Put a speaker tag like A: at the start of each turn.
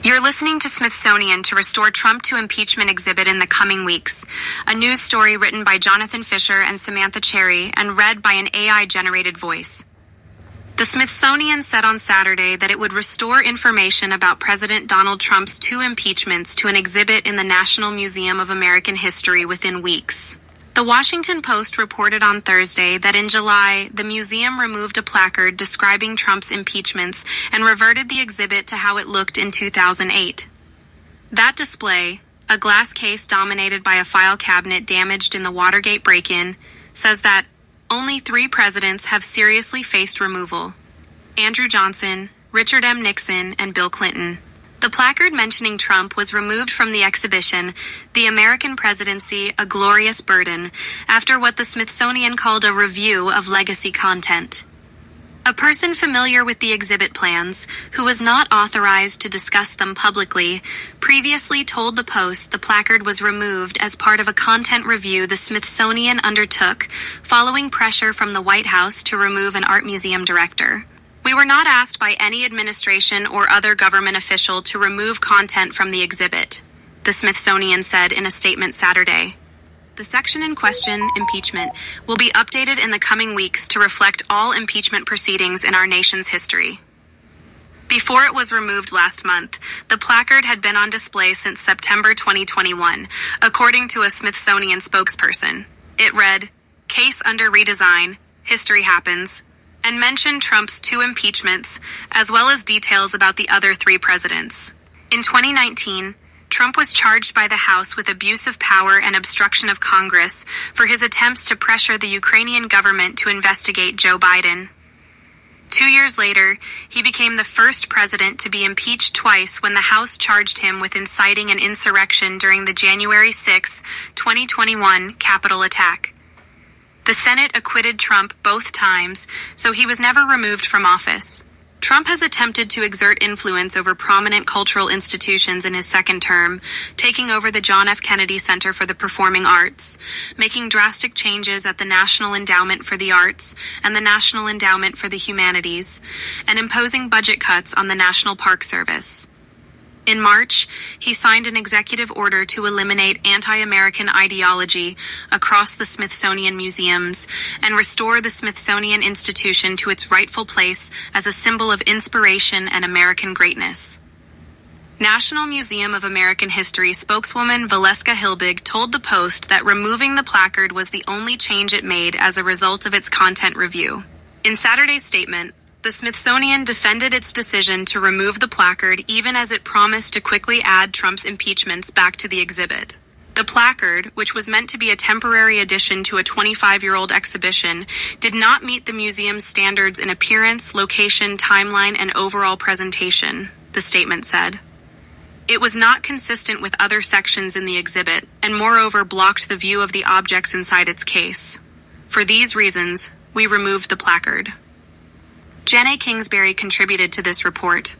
A: You're listening to Smithsonian to restore Trump to impeachment exhibit in the coming weeks, a news story written by Jonathan Fisher and Samantha Cherry and read by an AI-generated voice. The Smithsonian said on Saturday that it would restore information about President Donald Trump's 2 impeachments to an exhibit in the National Museum of American History within weeks. The Washington Post reported on Thursday that in July, the museum removed a placard describing Trump's impeachments and reverted the exhibit to how it looked in 2008. That display, a glass case dominated by a file cabinet damaged in the Watergate break-in, says that only 3 presidents have seriously faced removal: Andrew Johnson, Richard M. Nixon, and Bill Clinton. The placard mentioning Trump was removed from the exhibition, The American Presidency, A Glorious Burden, after what the Smithsonian called a review of legacy content. A person familiar with the exhibit plans, who was not authorized to discuss them publicly, previously told the Post the placard was removed as part of a content review the Smithsonian undertook following pressure from the White House to remove an art museum director. We were not asked by any administration or other government official to remove content from the exhibit, the Smithsonian said in a statement Saturday. The section in question, impeachment, will be updated in the coming weeks to reflect all impeachment proceedings in our nation's history. Before it was removed last month, the placard had been on display since September 2021, according to a Smithsonian spokesperson. It read, "Case under redesign, history happens," and mentioned Trump's 2 impeachments, as well as details about the other 3 presidents. In 2019, Trump was charged by the House with abuse of power and obstruction of Congress for his attempts to pressure the Ukrainian government to investigate Joe Biden. 2 years later, he became the first president to be impeached twice when the House charged him with inciting an insurrection during the January 6, 2021 Capitol attack. The Senate acquitted Trump both times, so he was never removed from office. Trump has attempted to exert influence over prominent cultural institutions in his second term, taking over the John F. Kennedy Center for the Performing Arts, making drastic changes at the National Endowment for the Arts and the National Endowment for the Humanities, and imposing budget cuts on the National Park Service. In March, he signed an executive order to eliminate anti-American ideology across the Smithsonian museums and restore the Smithsonian Institution to its rightful place as a symbol of inspiration and American greatness. National Museum of American History spokeswoman Valeska Hilbig told the Post that removing the placard was the only change it made as a result of its content review. In Saturday's statement, the Smithsonian defended its decision to remove the placard even as it promised to quickly add Trump's impeachments back to the exhibit. The placard, which was meant to be a temporary addition to a 25-year-old exhibition, did not meet the museum's standards in appearance, location, timeline, and overall presentation, the statement said. It was not consistent with other sections in the exhibit, and moreover blocked the view of the objects inside its case. For these reasons, we removed the placard. Jen A. Kingsbury contributed to this report.